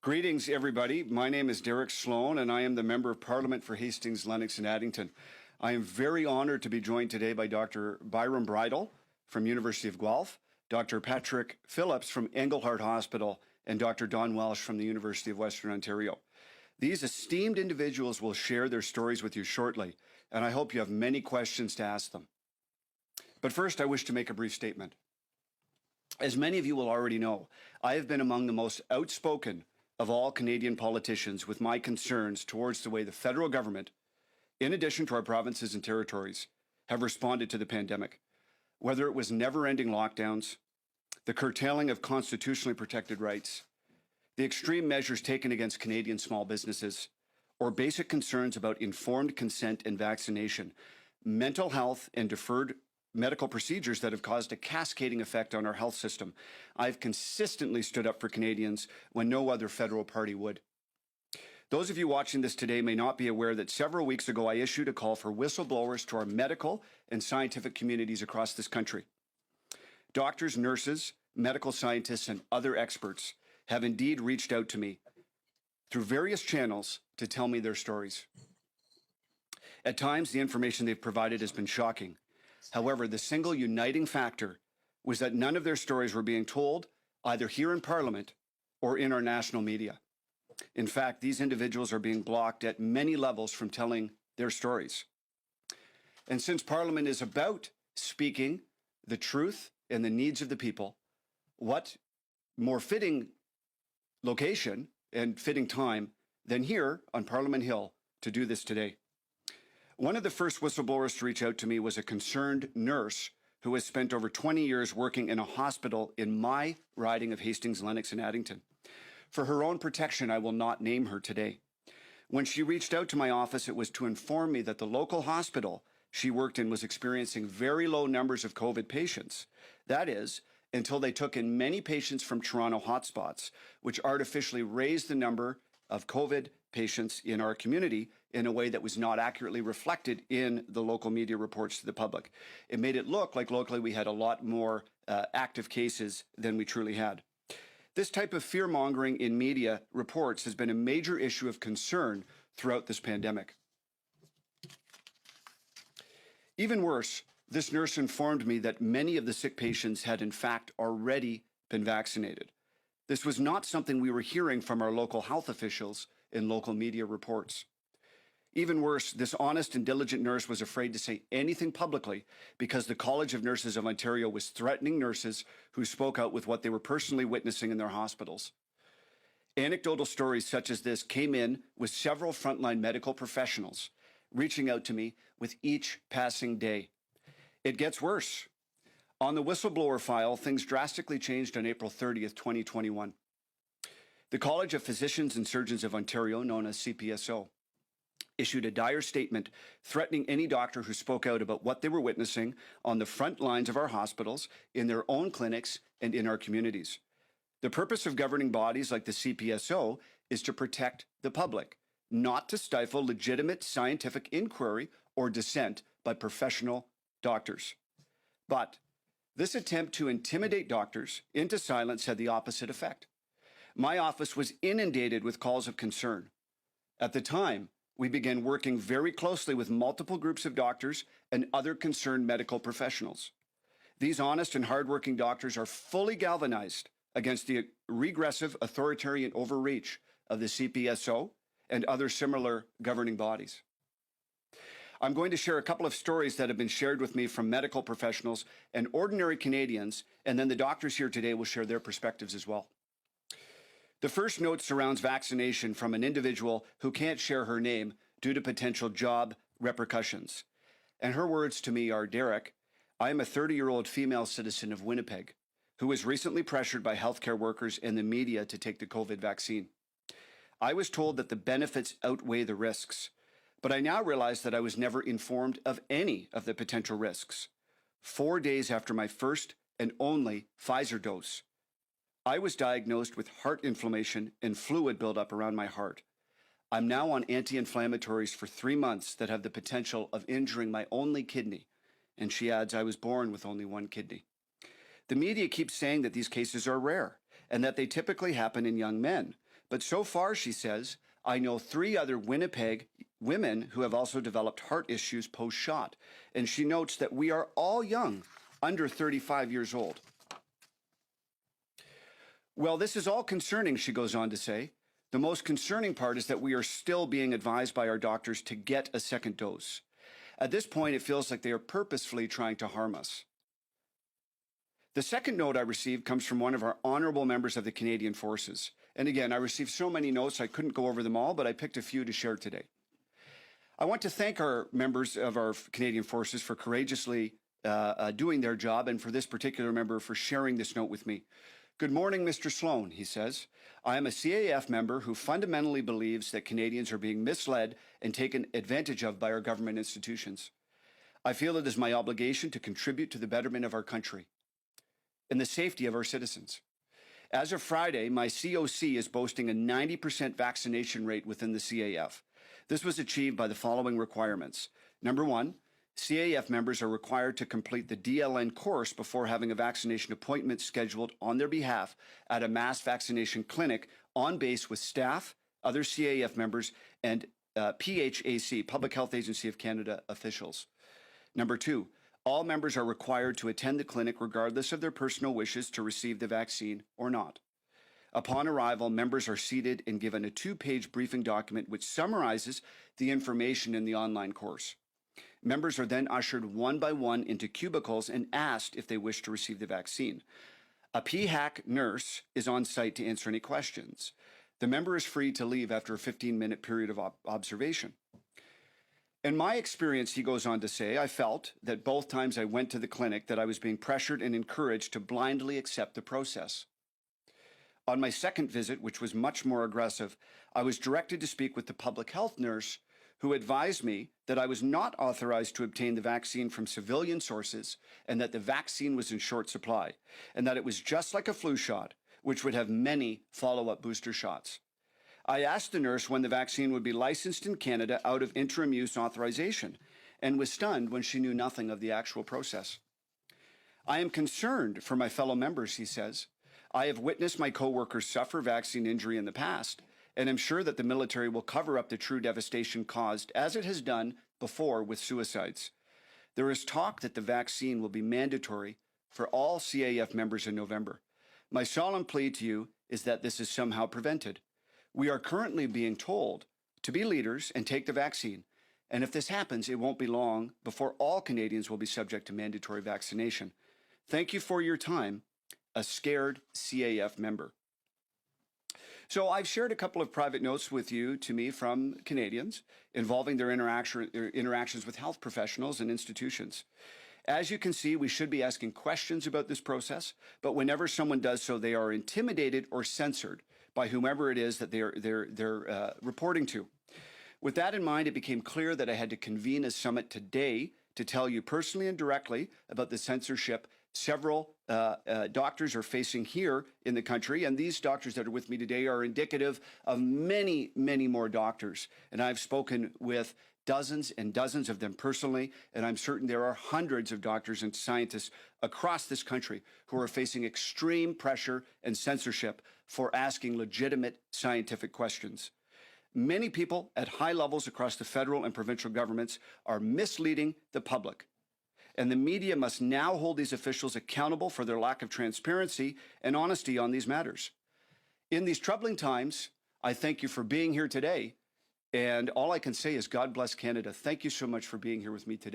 Greetings, everybody. My name is Derek Siloan, and I am the Member of Parliament for Hastings, Lennox and Addington. I am very honored to be joined today by Dr. Byram Bridle from University of Guelph, Dr. Patrick Phillips from Englehart Hospital, and Dr. Don Welsh from the University of Western Ontario. These esteemed individuals will share their stories with you shortly, and I hope you have many questions to ask them. But first, I wish to make a brief statement. As many of you will already know, I have been among the most outspoken of all Canadian politicians with my concerns towards the way the federal government, in addition to our provinces and territories, have responded to the pandemic. Whether it was never-ending lockdowns, the curtailing of constitutionally protected rights, the extreme measures taken against Canadian small businesses, or basic concerns about informed consent and vaccination, mental health and deferred medical procedures that have caused a cascading effect on our health system. I've consistently stood up for Canadians when no other federal party would. Those of you watching this today may not be aware that several weeks ago I issued a call for whistleblowers to our medical and scientific communities across this country. Doctors, nurses, medical scientists, and other experts have indeed reached out to me through various channels to tell me their stories. At times, the information they've provided has been shocking. However, the single uniting factor was that none of their stories were being told either here in Parliament or in our national media. In fact, these individuals are being blocked at many levels from telling their stories. And since Parliament is about speaking the truth and the needs of the people, what more fitting location and fitting time than here on Parliament Hill to do this today? One of the first whistleblowers to reach out to me was a concerned nurse who has spent over 20 years working in a hospital in my riding of Hastings, Lennox and Addington. For her own protection, I will not name her today. When she reached out to my office, it was to inform me that the local hospital she worked in was experiencing very low numbers of COVID patients. That is, until they took in many patients from Toronto hotspots, which artificially raised the number of COVID patients in our community in a way that was not accurately reflected in the local media reports to the public. It made it look like locally we had a lot more active cases than we truly had. This type of fear-mongering in media reports has been a major issue of concern throughout this pandemic. Even worse, this nurse informed me that many of the sick patients had in fact already been vaccinated. This was not something we were hearing from our local health officials in local media reports. Even worse, this honest and diligent nurse was afraid to say anything publicly because the College of Nurses of Ontario was threatening nurses who spoke out with what they were personally witnessing in their hospitals. Anecdotal stories such as this came in with several frontline medical professionals reaching out to me with each passing day. It gets worse. On the whistleblower file, things drastically changed on April 30th, 2021. The College of Physicians and Surgeons of Ontario, known as CPSO, issued a dire statement threatening any doctor who spoke out about what they were witnessing on the front lines of our hospitals, in their own clinics, and in our communities. The purpose of governing bodies like the CPSO is to protect the public, not to stifle legitimate scientific inquiry or dissent by professional doctors. But this attempt to intimidate doctors into silence had the opposite effect. My office was inundated with calls of concern. At the time, we began working very closely with multiple groups of doctors and other concerned medical professionals. These honest and hardworking doctors are fully galvanized against the regressive authoritarian overreach of the CPSO and other similar governing bodies. I'm going to share a couple of stories that have been shared with me from medical professionals and ordinary Canadians, and then the doctors here today will share their perspectives as well. The first note surrounds vaccination from an individual who can't share her name due to potential job repercussions. And her words to me are, Derek, I am a 30-year-old female citizen of Winnipeg who was recently pressured by healthcare workers and the media to take the COVID vaccine. I was told that the benefits outweigh the risks, but I now realize that I was never informed of any of the potential risks. 4 days after my first and only Pfizer dose, I was diagnosed with heart inflammation and fluid buildup around my heart. I'm now on anti-inflammatories for 3 months that have the potential of injuring my only kidney. And she adds, I was born with only one kidney. The media keeps saying that these cases are rare and that they typically happen in young men. But so far, she says, I know 3 other Winnipeg women who have also developed heart issues post-shot. And she notes that we are all young, under 35 years old. Well, this is all concerning, she goes on to say. The most concerning part is that we are still being advised by our doctors to get a second dose. At this point, it feels like they are purposefully trying to harm us. The second note I received comes from one of our honorable members of the Canadian Forces. And again, I received so many notes, I couldn't go over them all, but I picked a few to share today. I want to thank our members of our Canadian Forces for courageously doing their job, and for this particular member for sharing this note with me. Good morning, Mr. Siloan, he says. I am a CAF member who fundamentally believes that Canadians are being misled and taken advantage of by our government institutions. I feel it is my obligation to contribute to the betterment of our country and the safety of our citizens. As of Friday, my COC is boasting a 90% vaccination rate within the CAF. This was achieved by the following requirements. Number 1, CAF members are required to complete the DLN course before having a vaccination appointment scheduled on their behalf at a mass vaccination clinic on base with staff, other CAF members, and PHAC, Public Health Agency of Canada officials. Number 2, all members are required to attend the clinic regardless of their personal wishes to receive the vaccine or not. Upon arrival, members are seated and given a 2-page briefing document which summarizes the information in the online course. Members are then ushered one by one into cubicles and asked if they wish to receive the vaccine. A PHAC nurse is on site to answer any questions. The member is free to leave after a 15-minute period of observation. In my experience, he goes on to say, I felt that both times I went to the clinic that I was being pressured and encouraged to blindly accept the process. On my second visit, which was much more aggressive, I was directed to speak with the public health nurse who advised me that I was not authorized to obtain the vaccine from civilian sources and that the vaccine was in short supply, and that it was just like a flu shot, which would have many follow-up booster shots. I asked the nurse when the vaccine would be licensed in Canada out of interim use authorization, and was stunned when she knew nothing of the actual process. I am concerned for my fellow members, he says. I have witnessed my coworkers suffer vaccine injury in the past, and am sure that the military will cover up the true devastation caused, as it has done before with suicides. There is talk that the vaccine will be mandatory for all CAF members in November. My solemn plea to you is that this is somehow prevented. We are currently being told to be leaders and take the vaccine, and if this happens, it won't be long before all Canadians will be subject to mandatory vaccination. Thank you for your time, a scared CAF member. So I've shared a couple of private notes with you to me from Canadians involving their interactions with health professionals and institutions. As you can see, we should be asking questions about this process, but whenever someone does so, they are intimidated or censored by whomever it is that they're reporting to. With that in mind, it became clear that I had to convene a summit today to tell you personally and directly about the censorship several doctors are facing here in the country, and these doctors that are with me today are indicative of many, many more doctors. And I've spoken with dozens and dozens of them personally, and I'm certain there are hundreds of doctors and scientists across this country who are facing extreme pressure and censorship for asking legitimate scientific questions. Many people at high levels across the federal and provincial governments are misleading the public. And the media must now hold these officials accountable for their lack of transparency and honesty on these matters. In these troubling times, I thank you for being here today. And all I can say is God bless Canada. Thank you so much for being here with me today.